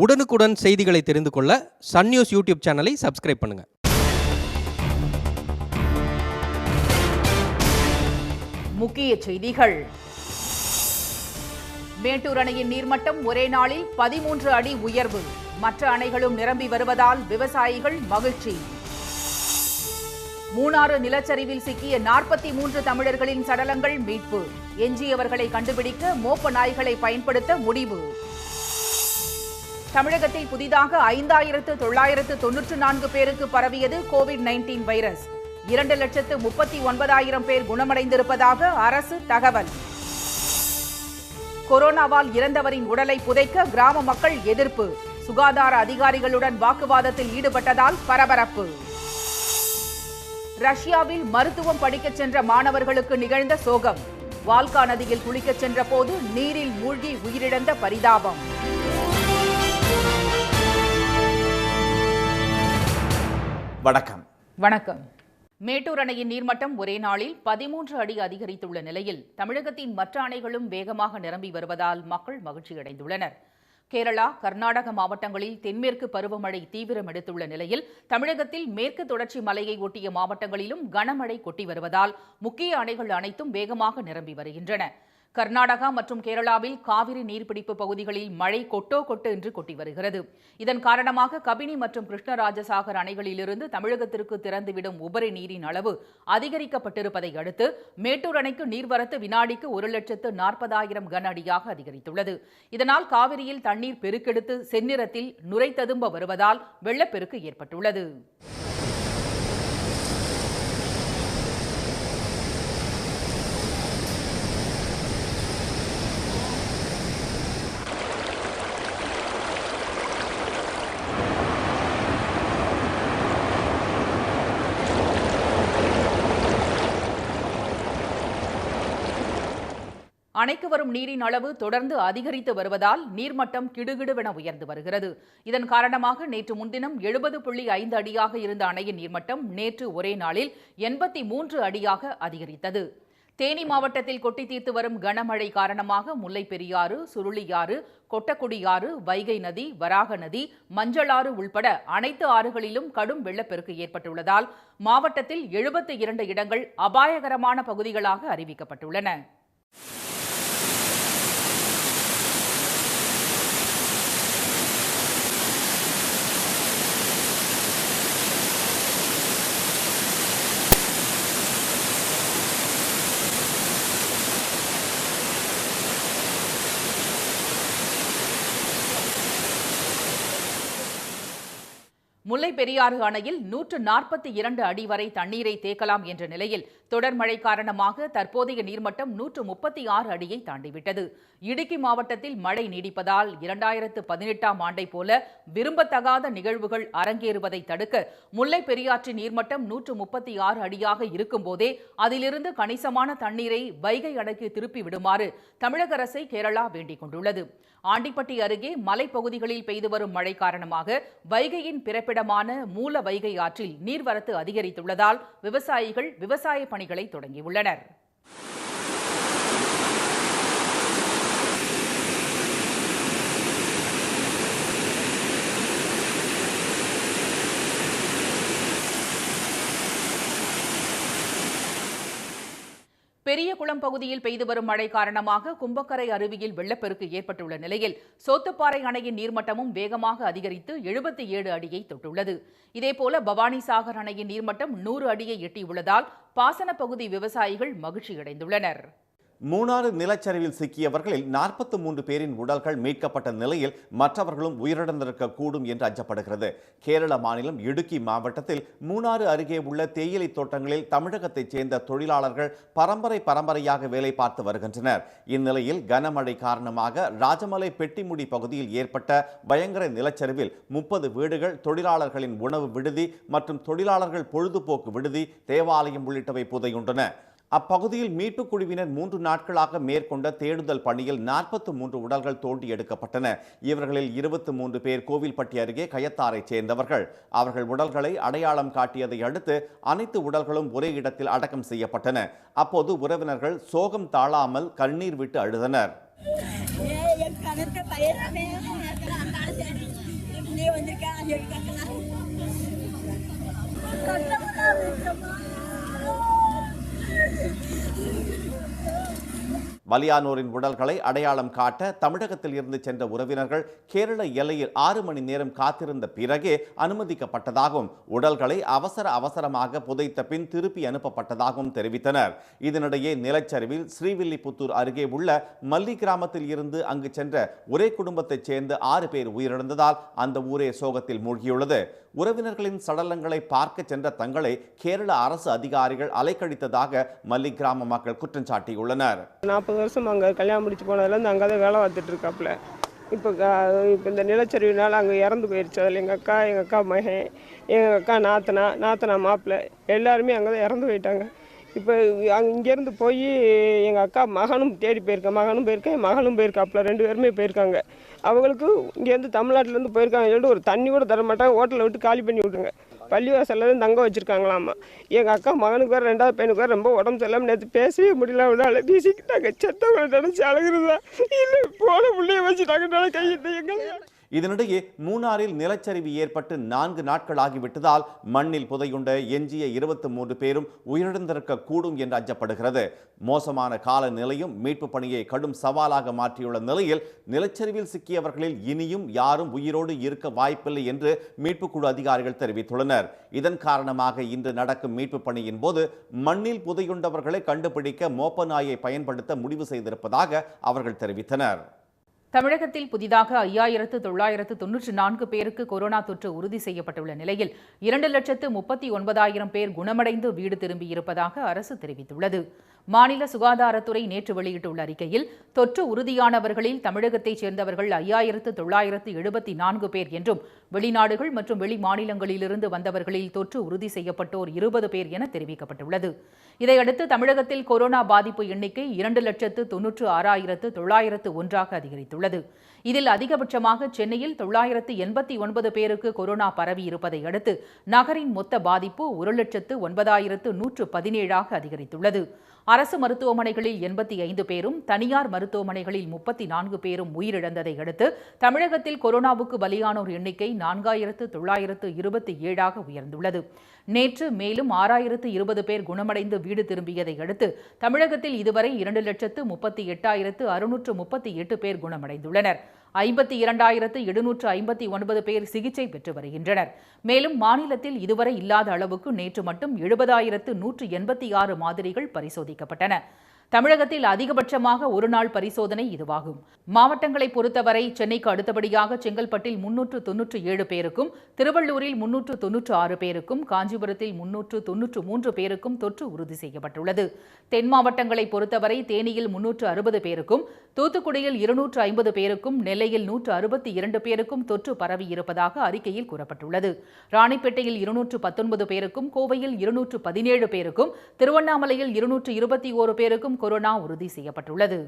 உடனுக்குடன் செய்திகளை தெரிந்து கொள்ள சன் நியூஸ் யூடியூப் சேனலை சப்ஸ்கிரைப் பண்ணுங்க. முக்கிய செய்திகள். மேட்டூர் அணையின் நீர்மட்டம் ஒரே நாளில் 13 அடி உயர்வு. மற்ற அணைகளும் நிரம்பி வருவதால் விவசாயிகள் மகிழ்ச்சி. மூணாறு நிலச்சரிவில் சிக்கிய 43 தமிழர்களின் சடலங்கள் மீட்பு. எஞ்சியவர்களை கண்டுபிடிக்க மோப்ப நாய்களை பயன்படுத்த முடிவு. தமிழகத்தில் புதிதாக 5994 பேருக்கு பரவியது கோவிட்-19 வைரஸ். 2,39,000 பேர் குணமடைந்திருப்பதாக அரசு தகவல். கொரோனாவால் இறந்தவரின் உடலை புதைக்க கிராம மக்கள் எதிர்ப்பு. சுகாதார அதிகாரிகளுடன் வாக்குவாதத்தில் ஈடுபட்டதால் பரபரப்பு. ரஷ்யாவில் மருத்துவம் படிக்கச் சென்ற மாணவர்களுக்கு நிகழ்ந்த சோகம். வால்கா நதியில் குளிக்கச் சென்ற போது நீரில் மூழ்கி உயிரிழந்த பரிதாபம். வணக்கம். மேட்டூர் அணையின் நீர்மட்டம் ஒரே நாளில் 13 அடி அதிகரித்துள்ள நிலையில் தமிழகத்தின் மற்ற அணைகளும் வேகமாக நிரம்பி வருவதால் மக்கள் மகிழ்ச்சியடைந்துள்ளனர். கேரளா, கர்நாடக மாவட்டங்களில் தென்மேற்கு பருவமழை தீவிரம் எடுத்துள்ள நிலையில் தமிழகத்தில் மேற்கு தொடர்ச்சி மலையை ஒட்டிய மாவட்டங்களிலும் கனமழை கொட்டி வருவதால் முக்கிய அணைகள் அனைத்தும் வேகமாக நிரம்பி வருகின்றன. கர்நாடகா மற்றும் கேரளாவில் காவிரி நீர்பிடிப்பு பகுதிகளில் மழை கொட்டோ கொட்டு என்று கொட்டி வருகிறது. இதன் காரணமாக கபினி மற்றும் கிருஷ்ணராஜசாகர் அணைகளிலிருந்து தமிழகத்திற்கு திறந்துவிடும் உபரி நீரின் அளவு அதிகரிக்கப்பட்டிருப்பதை அடுத்து மேட்டூர் அணைக்கு நீர்வரத்து வினாடிக்கு 1,40,000 கன அடியாக அதிகரித்துள்ளது. இதனால் காவிரியில் தண்ணீர் பெருக்கெடுத்து செந்நிறத்தில் நுரை ததும்ப வருவதால் வெள்ளப்பெருக்கு ஏற்பட்டுள்ளது. அணைக்கு வரும் நீரின் அளவு தொடர்ந்து அதிகரித்து வருவதால் நீர்மட்டம் கிடுகிடுவென உயர்ந்து வருகிறது. இதன் காரணமாக நேற்று முன்தினம் 70.5 அடியாக இருந்த அணையின் நீர்மட்டம் நேற்று ஒரே நாளில் 83 அடியாக அதிகரித்தது. தேனி மாவட்டத்தில் கொட்டி தீர்த்து வரும் கனமழை காரணமாக முல்லை பெரியாறு, சுருளியாறு, கொட்டக்குடியாறு, வைகை நதி, வராக நதி, மஞ்சளாறு உள்பட அனைத்து ஆறுகளிலும் கடும் வெள்ளப்பெருக்கு ஏற்பட்டுள்ளதால் மாவட்டத்தில் 72 இடங்கள் அபாயகரமான பகுதிகளாக அறிவிக்கப்பட்டுள்ளன. முல்லை பெரியாறு அணையில் 142 அடி வரை தண்ணீரை தேக்கலாம் என்ற நிலையில் தொடர் மழை காரணமாக தற்போதைய நீர்மட்டம் 136 அடியை தாண்டிவிட்டது. இடுக்கி மாவட்டத்தில் மழை நீடிப்பதால் 2018ஆம் ஆண்டை போல விரும்பத்தகாத நிகழ்வுகள் அரங்கேறுவதை தடுக்க முல்லை பெரியாற்றின் நீர்மட்டம் 136 அடியாக இருக்கும் போதே அதிலிருந்து கணிசமான தண்ணீரை வைகை அணைக்கு திருப்பி விடுமாறு தமிழக அரசை கேரளா வேண்டிக் கொண்டுள்ளது. ஆண்டிப்பட்டி அருகே மலைப்பகுதிகளில் பெய்து வரும் மழை காரணமாக வைகையின் பிறப்பிடமான மூல வைகை ஆற்றில் நீர்வரத்து அதிகரித்துள்ளதால் விவசாயிகள் விவசாய பணிகளை தொடங்கியுள்ளனர். பெரியகுளம் பகுதியில் பெய்து வரும் மழை காரணமாக கும்பக்கரை அருவியில் வெள்ளப்பெருக்கு ஏற்பட்டுள்ள நிலையில் சோத்துப்பாறை அணையின் நீர்மட்டமும் வேகமாக அதிகரித்து 77 அடியை தொட்டுள்ளது. இதேபோல பவானிசாகர் அணையின் நீர்மட்டம் 100 அடியை எட்டியுள்ளதால் பாசன பகுதி விவசாயிகள் மகிழ்ச்சியடைந்துள்ளனர். மூணாறு நிலச்சரிவில் சிக்கியவர்களில் 43 பேரின் உடல்கள் மீட்கப்பட்ட நிலையில் மற்றவர்களும் உயிரிழந்திருக்கக்கூடும் என்று அஞ்சப்படுகிறது. கேரள மாநிலம் இடுக்கி மாவட்டத்தில் மூணாறு அருகே உள்ள தேயிலை தோட்டங்களில் தமிழகத்தைச் சேர்ந்த தொழிலாளர்கள் பரம்பரையாக வேலை பார்த்து வருகின்றனர். இந்நிலையில் கனமழை காரணமாக ராஜமலை பெட்டிமுடி பகுதியில் ஏற்பட்ட பயங்கர நிலச்சரிவில் 30 வீடுகள், தொழிலாளர்களின் உணவு விடுதி மற்றும் தொழிலாளர்கள் பொழுதுபோக்கு விடுதி, தேவாலயம் உள்ளிட்டவை புதையுண்டன. அப்பகுதியில் மீட்புக் குழுவினர் 3 நாட்களாக மேற்கொண்ட தேடுதல் பணியில் 43 உடல்கள் தோண்டி எடுக்கப்பட்டன. இவர்களில் 23 பேர் கோவில்பட்டி அருகே கயத்தாரை சேர்ந்தவர்கள். அவர்கள் உடல்களை அடையாளம் காட்டியதை அடுத்து அனைத்து உடல்களும் ஒரே இடத்தில் அடக்கம் செய்யப்பட்டன. அப்போது உறவினர்கள் சோகம் தாழாமல் கண்ணீர் விட்டு அழுதனர். பலியானோரின் உடல்களை அடையாளம் காட்ட தமிழகத்தில் இருந்து சென்ற உறவினர்கள் கேரள எல்லையில் 6 மணி நேரம் காத்திருந்த பிறகே அனுமதிக்கப்பட்டதாகவும் உடல்களை அவசரமாக புதைத்த பின் திருப்பி அனுப்பப்பட்டதாகவும் தெரிவித்தனர். இதனிடையே நிலச்சரிவில் ஸ்ரீவில்லிபுத்தூர் அருகே உள்ள மல்லி கிராமத்தில் இருந்து அங்கு சென்ற ஒரே குடும்பத்தைச் சேர்ந்த 6 பேர் உயிரிழந்ததால் அந்த ஊரே சோகத்தில் மூழ்கியுள்ளது. உறவினர்களின் சடலங்களை பார்க்க சென்ற தங்களை கேரள அரசு அதிகாரிகள் அலைக்கழித்ததாக மல்லி கிராம மக்கள் குற்றம் சாட்டியுள்ளனர். 40 வருஷம் அங்கே கல்யாணம் முடிச்சு போனதுலேருந்து அங்கே தான் வேலை பார்த்துட்டு இருக்காப்புல. இப்போ இந்த நிலச்சரிவினால் அங்கே இறந்து போயிடுச்சு. அதில் எங்கள் அக்கா மகன், எங்கள் அக்கா நாத்தனா மாப்பிள்ளை எல்லாருமே அங்கே தான் இறந்து போயிட்டாங்க. இப்போ இங்கேருந்து போய் எங்கள் அக்கா மகனும் தேடி போயிருக்கேன், என் மகளும் போயிருக்காப்புல, 2 பேருமே போயிருக்காங்க. அவங்களுக்கு இங்கேருந்து தமிழ்நாட்டிலேருந்து போயிருக்காங்க சொல்லிட்டு ஒரு தண்ணி கூட தர மாட்டாங்க, ஹோட்டலை விட்டு காலி பண்ணி விட்ருங்க. பள்ளிவாசல்ல தங்க வச்சுருக்காங்களாம்மா. எங்கள் அக்கா மகனுக்கு வேறு 2வது பையனுக்கு வேறு ரொம்ப உடம்பு சரியில்லாமல் நேற்று பேசவே முடியல. அவனால வீசிக்கிட்டாங்க. செத்தவங்களை நினச்சி அழகுறதா இல்லை, போன பிள்ளைய வச்சுட்டாங்கனால கையிட்ட எங்கள். இதனிடையே மூணாறில் நிலச்சரிவு ஏற்பட்டு 4 நாட்கள் ஆகிவிட்டதால் மண்ணில் புதையுண்ட எஞ்சிய 23 பேரும் உயிரிழந்திருக்க கூடும் என்று அஞ்சப்படுகிறது. மோசமான காலநிலையும் மீட்பு பணியை கடும் சவாலாக மாற்றியுள்ள நிலையில் நிலச்சரிவில் சிக்கியவர்களில் இனியும் யாரும் உயிரோடு இருக்க வாய்ப்பில்லை என்று மீட்பு குழு அதிகாரிகள் தெரிவித்துள்ளனர். இதன் காரணமாக இன்று நடக்கும் மீட்பு பணியின் போது மண்ணில் புதையுண்டவர்களை கண்டுபிடிக்க மோப்ப நாயை பயன்படுத்த முடிவு செய்திருப்பதாக அவர்கள் தெரிவித்தனர். தமிழகத்தில் புதிதாக 5994 பேருக்கு கொரோனா தொற்று உறுதி செய்யப்பட்டுள்ள நிலையில் 2,39,000 பேர் குணமடைந்து வீடு திரும்பியிருப்பதாக அரசு தெரிவித்துள்ளது. மாநில சுகாதாரத்துறை நேற்று வெளியிட்டுள்ள அறிக்கையில் தொற்று உறுதியானவர்களில் தமிழகத்தைச் சேர்ந்தவர்கள் 5974 பேர் என்றும் வெளிநாடுகள் மற்றும் வெளி மாநிலங்களிலிருந்து வந்தவர்களில் தொற்று உறுதி செய்யப்பட்டோர் 20 பேர் என தெரிவிக்கப்பட்டுள்ளது. இதையடுத்து தமிழகத்தில் கொரோனா பாதிப்பு எண்ணிக்கை 2,96,901 அதிகரித்துள்ளது. இதில் அதிகபட்சமாக சென்னையில் 989 பேருக்கு கொரோனா பரவி இருப்பதை அடுத்து நகரின் மொத்த பாதிப்பு 1,09,117 அதிகரித்துள்ளது. அரசு மருத்துவமனைகளில் 85 பேரும் தனியார் மருத்துவமனைகளில் 34 பேரும் உயிரிழந்ததை அடுத்து தமிழகத்தில் கொரோனாவுக்கு பலியானோர் எண்ணிக்கை 4,927 உயர்ந்துள்ளது. நேற்று மேலும் 6,020 பேர் குணமடைந்து வீடு திரும்பியதை அடுத்து தமிழகத்தில் இதுவரை 2,38,638 பேர் குணமடைந்துள்ளனர். 52,759 பேர் சிகிச்சை பெற்று வருகின்றனர். மேலும் மாநிலத்தில் இதுவரை இல்லாத அளவுக்கு நேற்று மட்டும் 70,186 மாதிரிகள் பரிசோதிக்கப்பட்டன. தமிழகத்தில் அதிகபட்சமாக ஒருநாள் பரிசோதனை இதுவாகும். மாவட்டங்களை பொறுத்தவரை சென்னைக்கு அடுத்தபடியாக செங்கல்பட்டில் 397 பேருக்கும், திருவள்ளூரில் 396 பேருக்கும், காஞ்சிபுரத்தில் 393 பேருக்கும் தொற்று உறுதி செய்யப்பட்டுள்ளது. தென் மாவட்டங்களை பொறுத்தவரை தேனியில் 360 பேருக்கும், தூத்துக்குடியில் 250 பேருக்கும், நெல்லையில் 162 பேருக்கும் தொற்று பரவியிருப்பதாக அறிக்கையில் கூறப்பட்டுள்ளது. ராணிப்பேட்டையில் 219 பேருக்கும், கோவையில் 217 பேருக்கும், திருவண்ணாமலையில் 221 பேருக்கும் கொரோனா உறுதி செய்யப்பட்டுள்ளது.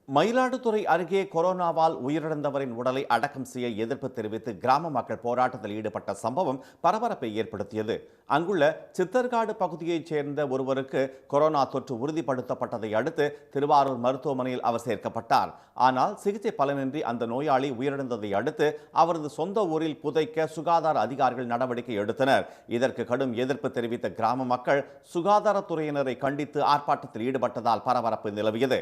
மயிலாடுதுறை அருகே கொரோனாவால் உயிரிழந்தவரின் உடலை அடக்கம் செய்ய எதிர்ப்பு தெரிவித்து கிராம மக்கள் போராட்டத்தில் ஈடுபட்ட சம்பவம் பரபரப்பை ஏற்படுத்தியது. அங்குள்ள சித்தர்காடு பகுதியைச் சேர்ந்த ஒருவருக்கு கொரோனா தொற்று உறுதிப்படுத்தப்பட்டதை அடுத்து திருவாரூர் மருத்துவமனையில் அவர் சேர்க்கப்பட்டார். ஆனால் சிகிச்சை பலனின்றி அந்த நோயாளி உயிரிழந்ததை அடுத்து அவரது சொந்த ஊரில் புதைக்க சுகாதார அதிகாரிகள் நடவடிக்கை எடுத்தனர். இதற்கு கடும் எதிர்ப்பு தெரிவித்த கிராம மக்கள் சுகாதாரத்துறையினரை கண்டித்து ஆர்ப்பாட்டத்தில் ஈடுபட்டதால் பரபரப்பு நிலவியது.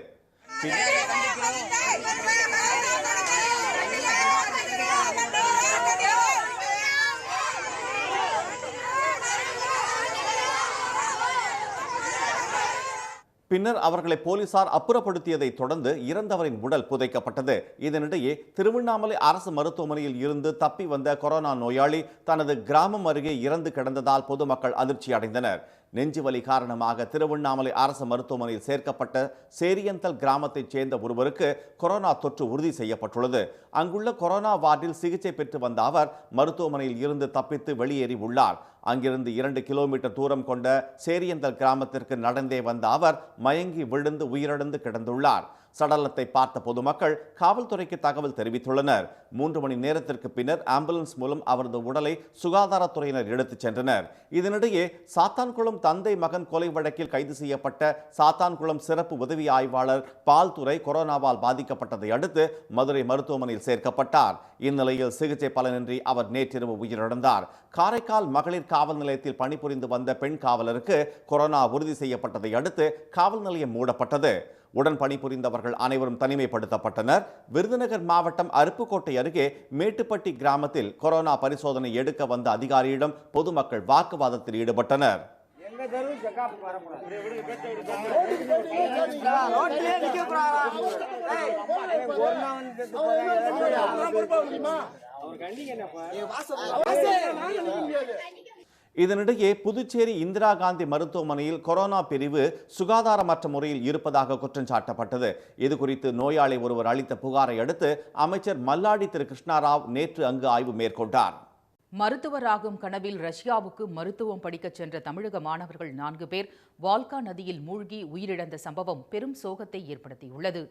பின்னர் அவர்களை போலீசார் அப்புறப்படுத்தியதை தொடர்ந்து இறந்தவரின் உடல் புதைக்கப்பட்டது. இதனிடையே திருவண்ணாமலை அரசு மருத்துவமனையில் இருந்து தப்பி வந்த கொரோனா நோயாளி தனது கிராமம் அருகே இறந்து கிடந்ததால் பொதுமக்கள் அதிர்ச்சி அடைந்தனர். நெஞ்சுவலி காரணமாக திருவண்ணாமலை அரசு மருத்துவமனையில் சேர்க்கப்பட்ட சேரியந்தல் கிராமத்தைச் சேர்ந்த ஒருவருக்கு கொரோனா தொற்று உறுதி செய்யப்பட்டுள்ளது. அங்குள்ள கொரோனா வார்டில் சிகிச்சை பெற்று வந்த அவர் மருத்துவமனையில் இருந்து தப்பித்து வெளியேறி உள்ளார். அங்கிருந்து 2 கிலோமீட்டர் தூரம் கொண்ட சேரியந்தல் கிராமத்திற்கு நடந்தே வந்த அவர் மயங்கி விழுந்து உயிரிழந்து கிடந்துள்ளார். சடலத்தை பார்த்த பொதுமக்கள் காவல்துறைக்கு தகவல் தெரிவித்துள்ளனர். 3 மணி நேரத்திற்கு பின்னர் ஆம்புலன்ஸ் மூலம் அவரது உடலை சுகாதாரத்துறையினர் எடுத்துச் சென்றனர். இதனிடையே சாத்தான்குளம் தந்தை மகன் கொலை வழக்கில் கைது செய்யப்பட்ட சாத்தான்குளம் சிறப்பு உதவி ஆய்வாளர் பால்துரை கொரோனாவால் பாதிக்கப்பட்டதை அடுத்து மதுரை மருத்துவமனையில் சேர்க்கப்பட்டார். இந்நிலையில் சிகிச்சை பலனின்றி அவர் நேற்றிரவு உயிரிழந்தார். காரைக்கால் மகளிர் காவல் நிலையத்தில் பணிபுரிந்து வந்த பெண் காவலருக்கு கொரோனா உறுதி செய்யப்பட்டதை அடுத்து காவல் நிலையம் மூடப்பட்டது. உடன் பணிபுரிந்தவர்கள் அனைவரும் தனிமைப்படுத்தப்பட்டனர். விருதுநகர் மாவட்டம் அருப்புக்கோட்டை அருகே மேட்டுப்பட்டி கிராமத்தில் கொரோனா பரிசோதனை எடுக்க வந்த அதிகாரியிடம் பொதுமக்கள் வாக்குவாதத்தில் ஈடுபட்டனர். இதனிடையே புதுச்சேரி இந்திரா காந்தி மருத்துவமனையில் கொரோனா பிரிவு சுகாதாரமற்ற முறையில் இருப்பதாக குற்றம் சாட்டப்பட்டது. இதுகுறித்து நோயாளி ஒருவர் அளித்த புகாரை அடுத்து அமைச்சர் மல்லாடி திரு கிருஷ்ணாராவ் நேற்று அங்கு ஆய்வு மேற்கொண்டார். மருத்துவராகும் கனவில் ரஷ்யாவுக்கு மருத்துவம் படிக்கச் சென்ற தமிழக மாணவர்கள் 4 பேர் வால்கா நதியில் மூழ்கி உயிரிழந்த சம்பவம் பெரும் சோகத்தை ஏற்படுத்தியுள்ளது.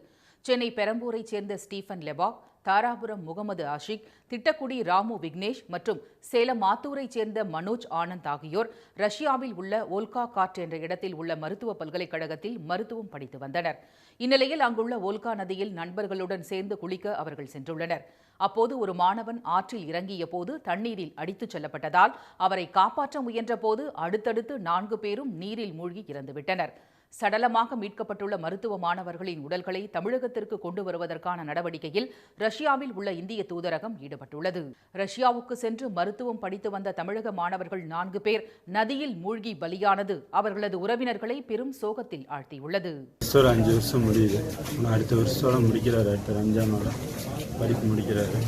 சென்னை பெரம்பூரைச் சேர்ந்த ஸ்டீஃபன் லெபாக், தாராபுரம் முகமது ஆஷிக், திட்டக்குடி ராமு விக்னேஷ் மற்றும் சேலம் ஆத்தூரைச் சேர்ந்த மனோஜ் ஆனந்த் ஆகியோர் ரஷ்யாவில் உள்ள ஓல்கா காட் என்ற இடத்தில் உள்ள மருத்துவ பல்கலைக்கழகத்தில் மருத்துவம் படித்து வந்தனர். இந்நிலையில் அங்குள்ள ஓல்கா நதியில் நண்பர்களுடன் சேர்ந்து குளிக்க அவர்கள் சென்றுள்ளனர். அப்போது ஒரு மாணவன் ஆற்றில் இறங்கிய போது தண்ணீரில் அடித்துச் செல்லப்பட்டதால் அவரை காப்பாற்ற முயன்ற போது அடுத்தடுத்து 4 பேரும் நீரில் மூழ்கி இறந்துவிட்டனர். சடலமாக மீட்கப்பட்டுள்ள மருத்துவ மாணவர்களின் உடல்களை தமிழகத்திற்கு கொண்டு வருவதற்கான நடவடிக்கையில் ரஷ்யாவில் உள்ள இந்திய தூதரகம் ஈடுபட்டுள்ளது. ரஷ்யாவுக்கு சென்று மருத்துவம் படித்து வந்த தமிழக மாணவர்கள் 4 பேர் நதியில் மூழ்கி பலியானது அவர்களது உறவினர்களை பெரும் சோகத்தில் ஆழ்த்தியுள்ளது. 5 வருஷம் முடியுது. அடுத்த வருஷத்தோட முடிக்கிறாரு. அடுத்த 5ஆம் நாள் படிப்பு முடிக்கிறாரு.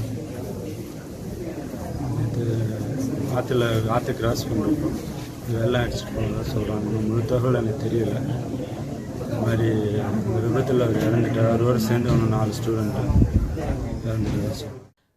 ஆற்று கிராஸ் பண்ணுறப்போ வெள்ளம் அடிச்சுட்டு போனதாக சொல்கிறாங்க. முழு தகவல் எனக்கு தெரியல. இந்த மாதிரி விபத்தில் அவர் இறந்துட்டார். அவரோடு சேர்ந்து ஒன்று 4 ஸ்டூடெண்ட்டு இறந்துட்டு.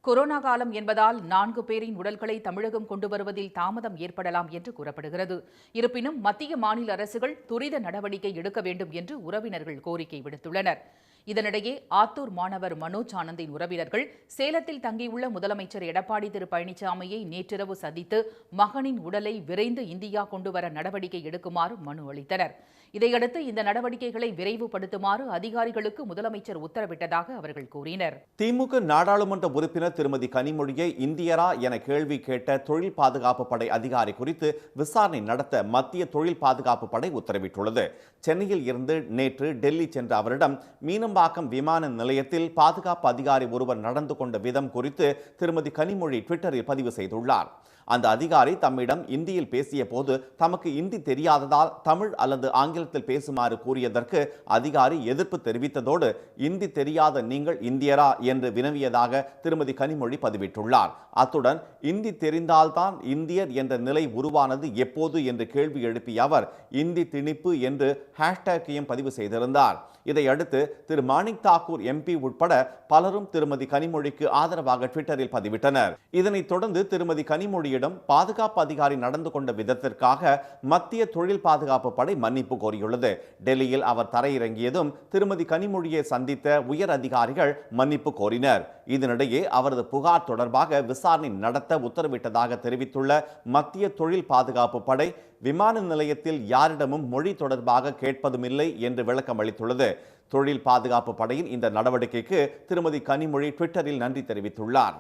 கொரோனா காலம் என்பதால் 4 பேரின் உடல்களை தமிழகம் கொண்டு வருவதில் தாமதம் ஏற்படலாம் என்று கூறப்படுகிறது. இருப்பினும் மத்திய மாநில அரசுகள் துரித நடவடிக்கை எடுக்க வேண்டும் என்று உறவினர்கள் கோரிக்கை விடுத்துள்ளனர். இதனிடையே ஆத்தூர் மாணவர் மனோஜ் ஆனந்தின் உறவினர்கள் சேலத்தில் தங்கியுள்ள முதலமைச்சர் எடப்பாடி திரு பழனிசாமியை நேற்றிரவு சந்தித்து மகனின் உடலை விரைந்து இந்தியா கொண்டுவர நடவடிக்கை எடுக்குமாறு மனு அளித்தனர். இதையடுத்து இந்த நடவடிக்கைகளை விரைவுபடுத்துமாறு அதிகாரிகளுக்கு முதலமைச்சர் உத்தரவிட்டதாக அவர்கள் கூறினர். திமுக நாடாளுமன்ற உறுப்பினர் திருமதி கனிமொழியை இந்தியரா என கேள்வி கேட்ட தொழில் பாதுகாப்பு படை அதிகாரி குறித்து விசாரணை நடத்த மத்திய தொழில் பாதுகாப்பு படை உத்தரவிட்டுள்ளது. சென்னையில் இருந்து நேற்று டெல்லி சென்ற அவரிடம் மீனம்பாக்கம் விமான நிலையத்தில் பாதுகாப்பு அதிகாரி ஒருவர் நடந்து கொண்ட விதம் குறித்து திருமதி கனிமொழி ட்விட்டரில் பதிவு செய்துள்ளார். அந்த அதிகாரி தம்மிடம் இந்தியில் பேசிய போது தமக்கு இந்தி தெரியாததால் தமிழ் அல்லது ஆங்கிலத்தில் பேசுமாறு கூறியதற்கு அதிகாரி எதிர்ப்பு தெரிவித்ததோடு இந்தி தெரியாத நீங்கள் இந்தியரா என்று வினவியதாக திருமதி கனிமொழி பதிவிட்டுள்ளார். அத்துடன் இந்தி தெரிந்தால்தான் இந்தியர் என்ற நிலை உருவானது எப்போது என்று கேள்வி எழுப்பிய அவர் இந்தி திணிப்பு என்று ஹேஷ்டேக்கையும் பதிவு செய்திருந்தார். இதையடுத்து திரு மாணிக் தாக்கூர் எம்பி உட்பட பலரும் திருமதி கனிமொழிக்கு ஆதரவாக ட்விட்டரில் பதிவிட்டனர். இதனைத் தொடர்ந்து திருமதி கனிமொழியிடம் பாதுகாப்பு அதிகாரி நடந்து கொண்ட விதத்திற்காக மத்திய தொழில் பாதுகாப்பு படை மன்னிப்பு கோரியுள்ளது. டெல்லியில் அவர் தரையிறங்கியதும் திருமதி கனிமொழியை சந்தித்த உயர் அதிகாரிகள் மன்னிப்பு கோரினர். இதனிடையே அவரது புகார் தொடர்பாக விசாரணை நடத்த உத்தரவிட்டதாக தெரிவித்துள்ள மத்திய தொழில் பாதுகாப்பு படை விமான நிலையத்தில் யாரிடமும் மொழி தொடர்பாக கேட்பதுமில்லை என்று விளக்கம் அளித்துள்ளது. தொழில் பாதுகாப்பு படையின் இந்த நடவடிக்கைக்கு திருமதி கனிமொழி ட்விட்டரில் நன்றி தெரிவித்துள்ளார்.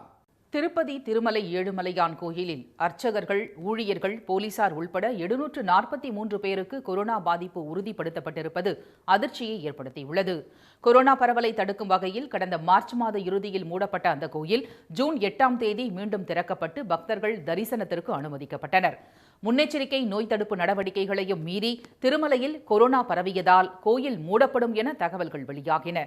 திருப்பதி திருமலை ஏழுமலையான் கோயிலில் அர்ச்சகர்கள், ஊழியர்கள், போலீசார் உள்பட 743 பேருக்கு கொரோனா பாதிப்பு உறுதிப்படுத்தப்பட்டிருப்பது அதிர்ச்சியை ஏற்படுத்தியுள்ளது. கொரோனா பரவலை தடுக்கும் வகையில் கடந்த மார்ச் மாத இறுதியில் மூடப்பட்ட அந்த கோயில் ஜூன் 8ஆம் தேதி மீண்டும் திறக்கப்பட்டு பக்தர்கள் தரிசனத்திற்கு அனுமதிக்கப்பட்டனர். முன்னெச்சரிக்கை நோய் தடுப்பு நடவடிக்கைகளையும் மீறி திருமலையில் கொரோனா பரவியதால் கோயில் மூடப்படும் என தகவல்கள் வெளியாகின.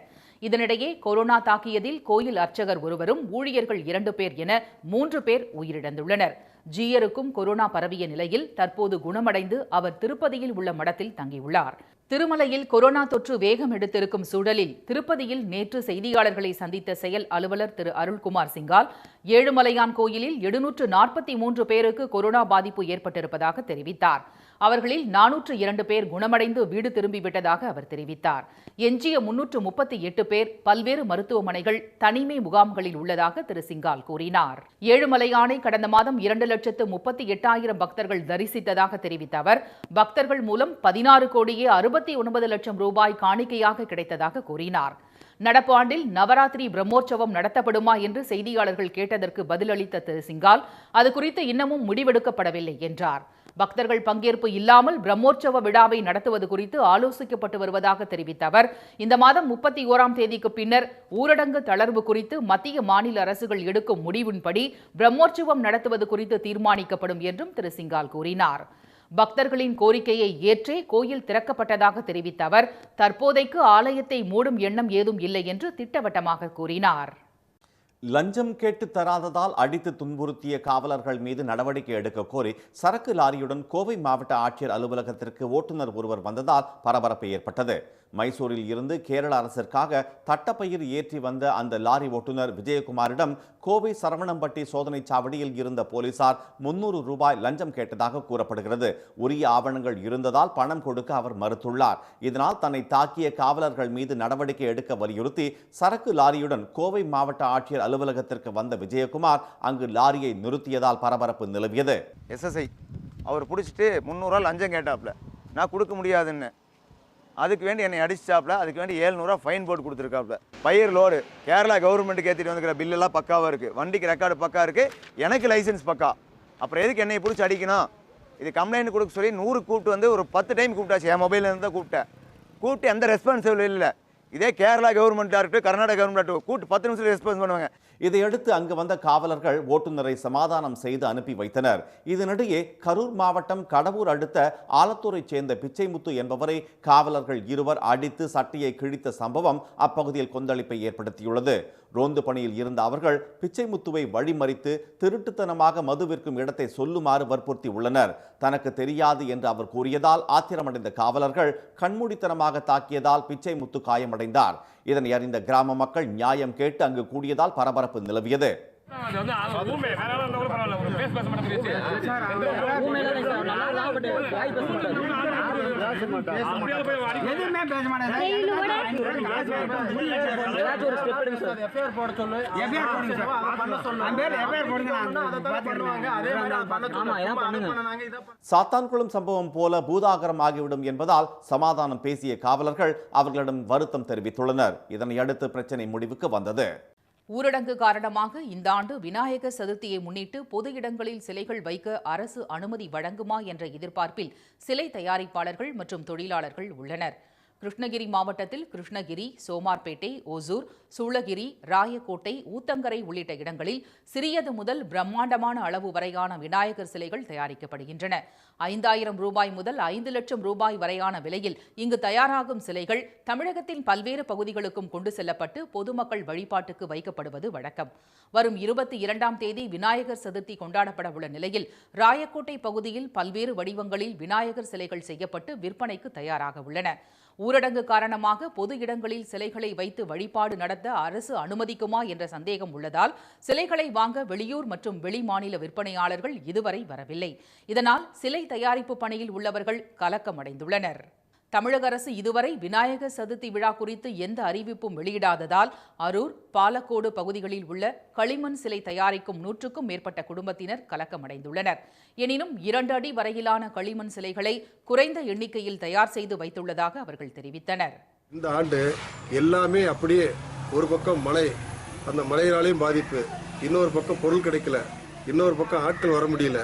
இதனிடையே கொரோனா தாக்கியதில் கோயில் அர்ச்சகர் ஒருவரும் ஊழியர்கள் 2 பேர் என 3 பேர் உயிரிழந்துள்ளனர். ஜீயருக்கும் கொரோனா பரவிய நிலையில் தற்போது குணமடைந்து அவர் திருப்பதியில் உள்ள மடத்தில் தங்கியுள்ளார். திருமலையில் கொரோனா தொற்று வேகம் எடுத்திருக்கும் சூழலில் திருப்பதியில் நேற்று செய்தியாளர்களை சந்தித்த செயல் அலுவலர் திரு அருள்குமார் சிங்கால் ஏழுமலையான் கோயிலில் 743 பேருக்கு கொரோனா பாதிப்பு ஏற்பட்டிருப்பதாக தெரிவித்தார். அவர்களில் 402 பேர் குணமடைந்து வீடு திரும்பிவிட்டதாக அவர் தெரிவித்தார். எஞ்சிய 338 பேர் பல்வேறு மருத்துவமனைகள், தனிமை முகாம்களில் உள்ளதாக திரு சிங்கால் கூறினார். ஏழுமலையானை கடந்த மாதம் 2,38,000 பக்தர்கள் தரிசித்ததாக தெரிவித்த அவர், பக்தர்கள் மூலம் 16 கோடியே 69 லட்சம் ரூபாய் காணிக்கையாக கிடைத்ததாக கூறினார். நடப்பு ஆண்டில் நவராத்திரி பிரம்மோற்சவம் நடத்தப்படுமா என்று செய்தியாளர்கள் கேட்டதற்கு பதிலளித்த திரு சிங்கால், அது குறித்து இன்னமும் முடிவெடுக்கப்படவில்லை என்றார். பக்தர்கள் பங்கேற்பு இல்லாமல் பிரம்மோற்சவ விழாவை நடத்துவது குறித்து ஆலோசிக்கப்பட்டு வருவதாக தெரிவித்த அவர், இந்த மாதம் 31ஆம் தேதிக்கு பின்னர் ஊரடங்கு தளர்வு குறித்து மத்திய மாநில அரசுகள் எடுக்கும் முடிவின்படி பிரம்மோற்சவம் நடத்துவது குறித்து தீர்மானிக்கப்படும் என்றும் திரு சிங்கால் கூறினார். பக்தர்களின் கோரிக்கையை ஏற்றே கோயில் திறக்கப்பட்டதாக தெரிவித்த அவர், தற்போதைக்கு ஆலயத்தை மூடும் எண்ணம் ஏதும் இல்லை என்று திட்டவட்டமாக கூறினார். லஞ்சம் கேட்டு தராததால் அடித்து துன்புறுத்திய காவலர்கள் மீது நடவடிக்கை எடுக்க கோரி சரக்கு லாரியுடன் கோவை மாவட்ட ஆட்சியர் அலுவலகத்திற்கு ஓட்டுநர் ஒருவர் வந்ததால் பரபரப்பு ஏற்பட்டது. மைசூரில் இருந்து கேரள அரசிற்காக தட்டப்பயிர் ஏற்றி வந்த அந்த லாரி ஓட்டுநர் விஜயகுமாரிடம் கோவை சரவணம்பட்டி சோதனை சாவடியில் இருந்த போலீசார் 300 ரூபாய் லஞ்சம் கேட்டதாக கூறப்படுகிறது. உரிய ஆவணங்கள் இருந்ததால் பணம் கொடுக்க அவர் மறுத்துள்ளார். இதனால் தன்னை தாக்கிய காவலர்கள் மீது நடவடிக்கை எடுக்க வலியுறுத்தி சரக்கு லாரியுடன் கோவை மாவட்ட ஆட்சியர் அலுவலகத்திற்கு வந்த விஜயகுமார் அங்கு லாரியை நிறுத்தியதால் பரபரப்பு நிலவியது. எஸ்எஸ்ஐ அவர் பிடிச்சிட்டு 300 ரூபா லஞ்சம் கேட்டாப்புல, நான் கொடுக்க முடியாதுன்னு. அதுக்கு வேண்டி என்னை அடிச்சாப்புல, அதுக்கு வேண்டி 700 ரூபா ஃபைன் போட்டு கொடுத்துருக்காப்புல. பயிர் லோடு கேரளா கவர்மெண்ட்டுக்கு ஏற்றிட்டு வந்துக்கிற பில்லெல்லாம் பக்காவாக இருக்குது, வண்டிக்கு ரெக்கார்டு பக்கா இருக்குது, எனக்கு லைசன்ஸ் பக்கா. அப்புறம் எதுக்கு என்னை பிடிச்சி அடிக்கணும்? இது கம்ப்ளைண்ட் கொடுக்க சொல்லி 100 கூப்பிட்டு வந்து ஒரு 10 டைம் கூப்பிட்டாச்சு. என் மொபைலில் தான் கூப்பிட்டு எந்த ரெஸ்பான்சிபிள் இல்லை. இதே கேரளா கவர்மெண்ட்டாக இருக்கட்டும், கர்நாடகா கவர்மெண்ட் கூப்பிட்டு 10 நிமிஷம் ரெஸ்பான்ஸ் பண்ணுவாங்க. இதையடுத்து அங்கு வந்த காவலர்கள் ஓட்டுநரை சமாதானம் செய்து அனுப்பி வைத்தனர். இதனிடையே கரூர் மாவட்டம் கடவூர் அடுத்த ஆலத்தூரைச் சேர்ந்த பிச்சைமுத்து என்பவரை காவலர்கள் இருவர் அடித்து சட்டையை கிழித்த சம்பவம் அப்பகுதியில் கொந்தளிப்பை ஏற்படுத்தியுள்ளது. ரோந்து பணியில் இருந்த அவர்கள் பிச்சைமுத்துவை வழிமறித்து திருட்டுத்தனமாக மது விற்கும் இடத்தை சொல்லுமாறு வற்புறுத்தி உள்ளனர். தனக்கு தெரியாது என்று அவர் கூறியதால் ஆத்திரமடைந்த காவலர்கள் கண்மூடித்தனமாக தாக்கியதால் பிச்சைமுத்து காயமடைந்தார். இதனை அறிந்த கிராம மக்கள் நியாயம் கேட்டு அங்கு கூடியதால் பரபரப்பு நிலவியது. சாத்தான்குளம் சம்பவம் போல பூதாகரம் ஆகிவிடும் என்பதால் சமாதானம் பேசிய காவலர்கள் அவர்களிடம் வருத்தம் தெரிவித்துள்ளனர். இதனை அடுத்து பிரச்சனை முடிவுக்கு வந்தது. ஊரடங்கு காரணமாக இந்த ஆண்டு விநாயகர் சதுர்த்தியை முன்னிட்டு பொது இடங்களில் சிலைகள் வைக்க அரசு அனுமதி வழங்குமா என்ற எதிர்பார்ப்பில் சிலை தயாரிப்பாளர்கள் மற்றும் தொழிலாளர்கள் உள்ளனர். கிருஷ்ணகிரி மாவட்டத்தில் கிருஷ்ணகிரி, சோமார்பேட்டை, ஓசூர், சூளகிரி, ராயக்கோட்டை, ஊத்தங்கரை உள்ளிட்ட இடங்களில் சிறியது முதல் பிரம்மாண்டமான அளவு வரையான விநாயகர் சிலைகள் தயாரிக்கப்படுகின்றன. 5,000 ரூபாய் முதல் 5 லட்சம் ரூபாய் வரையான விலையில் இங்கு தயாராகும் சிலைகள் தமிழகத்தின் பல்வேறு பகுதிகளுக்கும் கொண்டு செல்லப்பட்டு பொதுமக்கள் வழிபாட்டுக்கு வைக்கப்படுவது வழக்கம். வரும் 22ஆம் தேதி விநாயகர் சதுர்த்தி கொண்டாடப்பட உள்ள நிலையில் ராயக்கோட்டை பகுதியில் பல்வேறு வடிவங்களில் விநாயகர் சிலைகள் செய்யப்பட்டு விற்பனைக்கு தயாராக உள்ளன. ஊரடங்கு காரணமாக பொது இடங்களில் சிலைகளை வைத்து வழிபாடு நடத்த அரசு அனுமதிக்குமா என்ற சந்தேகம் உள்ளதால் சிலைகளை வாங்க வெளியூர் மற்றும் வெளிமாநில விற்பனையாளர்கள் இதுவரை வரவில்லை. இதனால் சிலை தயாரிப்பு பணியில் உள்ளவர்கள் கலக்கமடைந்துள்ளனர். தமிழக அரசு இதுவரை விநாயகர் சதுர்த்தி விழா குறித்து எந்த அறிவிப்பும் வெளியிடாததால் அரூர், பாலக்கோடு பகுதிகளில் உள்ள களிமண் சிலை தயாரிக்கும் 100க்கும் மேற்பட்ட குடும்பத்தினர் கலக்கமடைந்துள்ளனர். எனினும் 2 அடி வரையிலான களிமண் சிலைகளை குறைந்த எண்ணிக்கையில் தயார் செய்து வைத்துள்ளதாக அவர்கள் தெரிவித்தனர். இந்த ஆண்டு எல்லாமே அப்படியே, ஒரு பக்கம் மழை, அந்த மழையினாலேயும் பாதிப்பு, இன்னொரு பக்கம் பொருள் கிடைக்கல, இன்னொரு பக்கம் ஆட்கள் வர முடியல.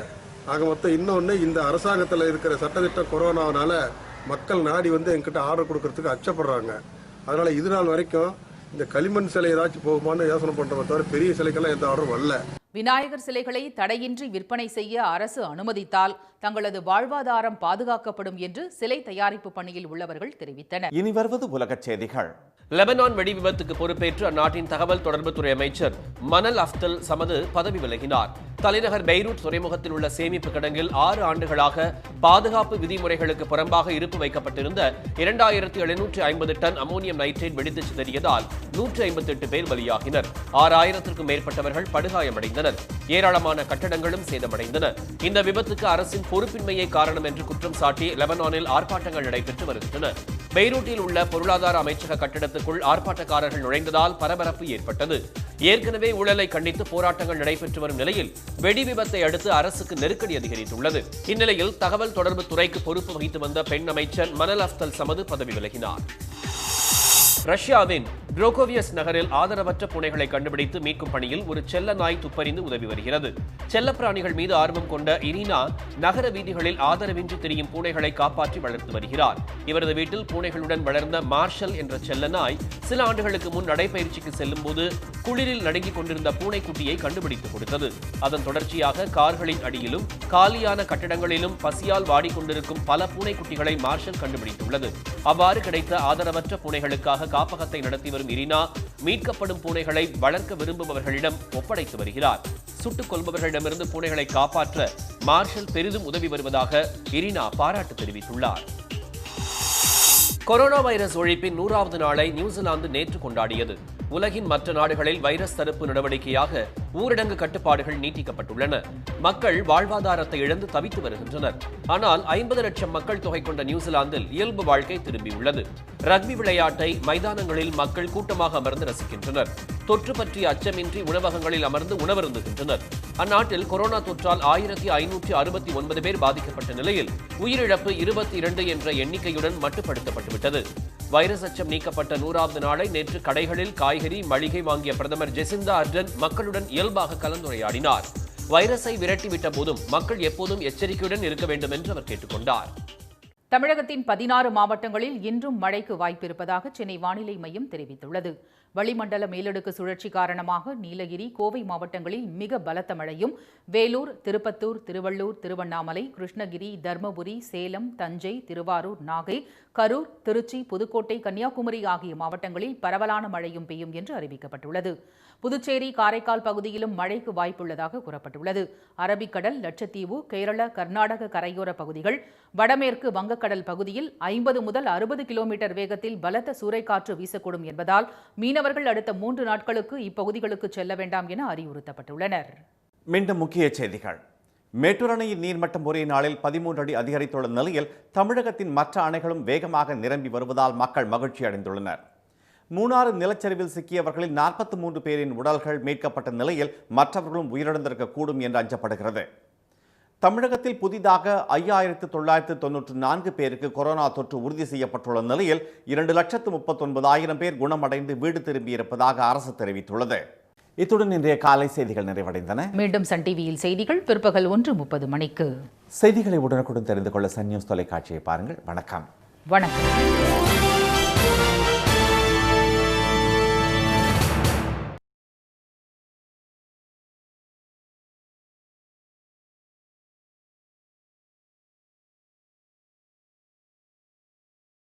ஆக மொத்தம் இன்னொன்று, இந்த அரசாங்கத்தில் இருக்கிற சட்டத்திட்ட கொரோனாவனால மக்கள் நாடி வந்து எங்கிட்ட ஆர்டர் கொடுக்கறதுக்கு அச்சப்படுறாங்க. அதனால இது நாள் வரைக்கும் இந்த களிமண் சிலை ஏதாச்சும் போகுமான்னு யோசனை பண்றதை தவிர பெரிய சிலைக்கெல்லாம் எந்த ஆர்டரும் வரல. விநாயகர் சிலைகளை தடையின்றி விற்பனை செய்ய அரசு அனுமதித்தால் தங்களது வாழ்வாதாரம் பாதுகாக்கப்படும் என்று சிலை தயாரிப்பு பணியில் உள்ளவர்கள் தெரிவித்தனர். இனி வருவது உலகச் செய்திகள். லெபனான் வெடி விபத்துக்கு பொறுப்பேற்று அந்நாட்டின் தகவல் தொடர்புத்துறை அமைச்சர் மனல் அஃப்தல் சமது பதவி விலகினார். தலைநகர் பெய்ரூட் துறைமுகத்தில் உள்ள சேமிப்பு கிடங்கில் 6 ஆண்டுகளாக பாதுகாப்பு விதிமுறைகளுக்கு புறம்பாக இருப்பு வைக்கப்பட்டிருந்த 2750 டன் அமோனியம் நைட்ரேட் வெடித்து சிதறியதால் 158 பேர் பலியாகினர். 6000க்கும் மேற்பட்டவர்கள் படுகாயமடைந்தனர். ஏராளமான கட்டடங்களும் சேதமடைந்தன. இந்த விபத்துக்கு அரசின் பொறுப்பின்மையே காரணம் என்று குற்றம் சாட்டி லெபனானில் ஆர்ப்பாட்டங்கள் நடைபெற்று வருகின்றன. பெய்ரூட்டில் உள்ள பொருளாதார அமைச்சக கட்டடத்துக்குள் ஆர்ப்பாட்டக்காரர்கள் நுழைந்ததால் பரபரப்பு ஏற்பட்டது. ஏற்கனவே ஊழலை கண்டித்து போராட்டங்கள் நடைபெற்று வரும் நிலையில் வெடி விபத்தை அடுத்து அரசுக்கு நெருக்கடி அதிகரித்துள்ளது. இந்நிலையில் தகவல் தொடர்பு துறைக்கு பொறுப்பு வகித்து வந்த பெண் அமைச்சர் மனல் அஃப்தல் சமது பதவி விலகினார். ரஷ்யாவின் ட்ரோகோவியஸ் நகரில் ஆதரவற்ற பூனைகளை கண்டுபிடித்து மீட்கும் பணியில் ஒரு செல்ல நாய் துப்பறிந்து உதவி வருகிறது. செல்லப்பிராணிகள் மீது ஆர்வம் கொண்ட இரினா நகர வீதிகளில் ஆதரவின்றி திரியும் பூனைகளை காப்பாற்றி வளர்த்து வருகிறார். இவரது வீட்டில் பூனைகளுடன் வளர்ந்த மார்ஷல் என்ற செல்ல நாய் சில ஆண்டுகளுக்கு முன் நடைபயிற்சிக்கு செல்லும் போது குளிரில் நடுங்கிக் கொண்டிருந்த பூனைக்குட்டியை கண்டுபிடித்து கொடுத்தது. அதன் தொடர்ச்சியாக கார்களின் அடியிலும் காலியான கட்டடங்களிலும் பசியால் வாடிக்கொண்டிருக்கும் பல பூனைக்குட்டிகளை மார்ஷல் கண்டுபிடித்துள்ளது. அவ்வாறு கிடைத்த ஆதரவற்ற பூனைகளுக்காக காப்பகத்தை நடத்தி வரும் இரினா மீட்கப்படும் பூனைகளை வளர்க்க விரும்புபவர்களிடம் ஒப்படைத்து வருகிறார். சுட்டுக் கொள்பவர்களிடமிருந்து பூனைகளை காப்பாற்ற மார்ஷல் பெரிதும் உதவி வருவதாக இரினா பாராட்டு தெரிவித்துள்ளார். கொரோனா வைரஸ் ஒழிப்பின் 100வது நாளை நியூசிலாந்து நேற்று கொண்டாடியது. உலகின் மற்ற நாடுகளில் வைரஸ் தடுப்பு நடவடிக்கையாக ஊரடங்கு கட்டுப்பாடுகள் நீட்டிக்கப்பட்டுள்ளன. மக்கள் வாழ்வாதாரத்தை இழந்து தவித்து வருகின்றனர். ஆனால் 50 லட்சம் மக்கள் தொகை கொண்ட நியூசிலாந்தில் இயல்பு வாழ்க்கை திரும்பியுள்ளது. ரக்பி விளையாட்டை மைதானங்களில் மக்கள் கூட்டமாக அமர்ந்து ரசிக்கின்றனர். தொற்று பற்றிய அச்சமின்றி உணவகங்களில் அமர்ந்து உணவருந்துகின்றனர். அந்நாட்டில் கொரோனா தொற்றால் 1569 பேர் பாதிக்கப்பட்ட நிலையில் உயிரிழப்பு 22 என்ற எண்ணிக்கையுடன் மட்டுப்படுத்தப்பட்டுவிட்டது. வைரஸ் அச்சம் நீக்கப்பட்ட 100வது நாளை நேற்று கடைகளில் காய்கறி மளிகை வாங்கிய பிரதமர் ஜெசிந்தா அர்டன் மக்களுடன் இயல்பாக கலந்துரையாடினார். வைரஸை விரட்டிவிட்ட போதும் மக்கள் எப்போதும் எச்சரிக்கையுடன் இருக்க வேண்டும் என்று அவர் கேட்டுக்கொண்டார். தமிழகத்தின் 16 மாவட்டங்களில் இன்றும் மழைக்கு வாய்ப்பிருப்பதாக சென்னை வானிலை மையம் தெரிவித்துள்ளது. வளிமண்டல மேலடுக்கு சுழற்சி காரணமாக நீலகிரி, கோவை மாவட்டங்களில் மிக பலத்த மழையும், வேலூர், திருப்பத்தூர், திருவள்ளூர், திருவண்ணாமலை, கிருஷ்ணகிரி, தர்மபுரி, சேலம், தஞ்சை, திருவாரூர், நாகை, கரூர், திருச்சி, புதுக்கோட்டை, கன்னியாகுமரி ஆகிய மாவட்டங்களில் பரவலான மழையும் பெய்யும் என்று அறிவிக்கப்பட்டுள்ளது. புதுச்சேரி, காரைக்கால் பகுதியிலும் மழைக்கு வாய்ப்புள்ளதாக கூறப்பட்டுள்ளது. அரபிக்கடல், லட்சத்தீவு, கேரள, கர்நாடக கரையோர பகுதிகள், வடமேற்கு வங்கக்கடல் பகுதியில் 50 முதல் 60 கிலோமீட்டர் வேகத்தில் பலத்த சூறைக்காற்று வீசக்கூடும் என்பதால் மீனவர்கள் அடுத்த 3 நாட்களுக்கு இப்பகுதிகளுக்கு செல்ல வேண்டாம் என அறிவுறுத்தப்பட்டுள்ளனர். மீண்டும் முக்கிய செய்திகள். மேட்டூர் அணையின் நீர்மட்டம் ஒரே நாளில் 13 அடி அதிகரித்துள்ள நிலையில் தமிழகத்தின் மற்ற அணைகளும் வேகமாக நிரம்பி வருவதால் மக்கள் மகிழ்ச்சி அடைந்துள்ளனர். மூணாறு நிலச்சரிவில் சிக்கியவர்களில் 43 பேரின் உடல்கள் மீட்கப்பட்ட நிலையில் மற்றவர்களும் உயிரிழந்திருக்கக்கூடும் என்று அஞ்சப்படுகிறது. தமிழகத்தில் புதிதாக 5994 பேருக்கு கொரோனா தொற்று உறுதி செய்யப்பட்டுள்ள நிலையில் 2,39,000 பேர் குணமடைந்து வீடு திரும்பியிருப்பதாக அரசு தெரிவித்துள்ளது. இத்துடன் இன்றைய காலை செய்திகள் நிறைவடைந்தன. மீண்டும் சன் டிவியில் செய்திகள் பிற்பகல் 1:30 மணிக்கு. செய்திகளை உடனுக்குடன் தெரிந்து கொள்ள சன் நியூஸ் தொலைக்காட்சியை பாருங்கள். வணக்கம். வணக்கம்.